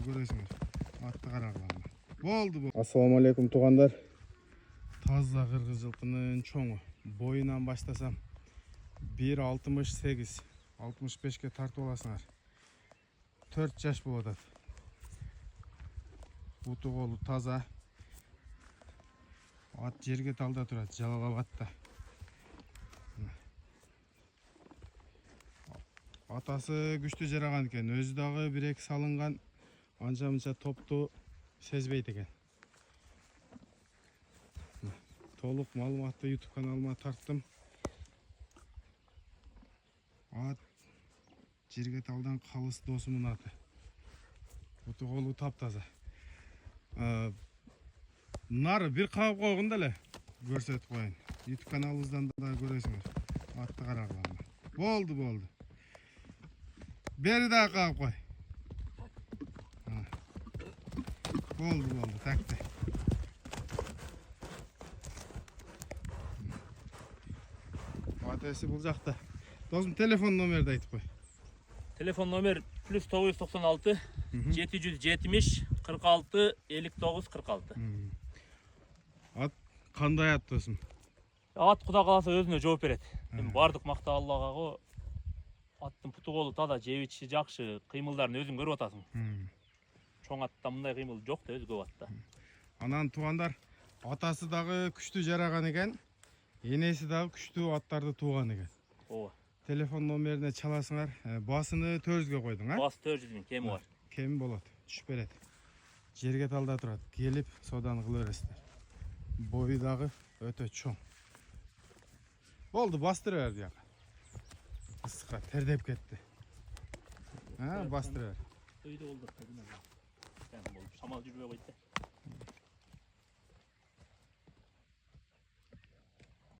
көресіңдер. Атты қарағыларына. Болды bu. Assalamu alaikum туғандар. Таза қырғыз жылқының чоңы. Бойынан баштасам 1.68, 65-ке тартып аласыңар. 4 жаш болады. Бұты қолы таза. Ат жерге талда тұрады, Жалалабадта. Атасы күшті жараған екен. Өзі дағы 1-2 салынған, анша-мұнша топты сезбейді екен. Толық малыматты YouTube каналыма тарттым. Ат жерге талдан қалыс досымын аты. Бұты қолы тап-таза. Нары бір қағып қойғын дәлі көрсетіп қойын. YouTube каналыңыздан да көресіңдер. Атты қарағыларына. Болды. Бері дағы қағып қой. Болды, тәкті. Атасы бұл жақта. Досым телефон номерді айтып қой. Телефон номер +996 770 46 59 46. Ат қандай ат досым? Ат құда қаласа өзіне жооп берет. Бардық мақта Аллаға ғой. Аттың пұты қолы тада, жебичи жақшы, қимылдарын өзің көріп атасың. Чоң атта мындай қимыл жоқ та, өзі көп атта. Анан туғандар, атасы дағы күшті жараған екен, енесі дағы күшті аттарды туған екен. Ова. Телефон номеріне чаласыңар. Басыны 400-ге қойдың, а? Басы 400-дің кемі бар. Кемі болады, түшіп береді. Жерге талда тұрады, келіп, содан қыл өресіздер. Бойы дағы өте чоң. Болды, бастыры әрді яға. Ысыққа тердеп кетті. Бастыры әр. Өйді олдық. Шамал жүрбе қойды.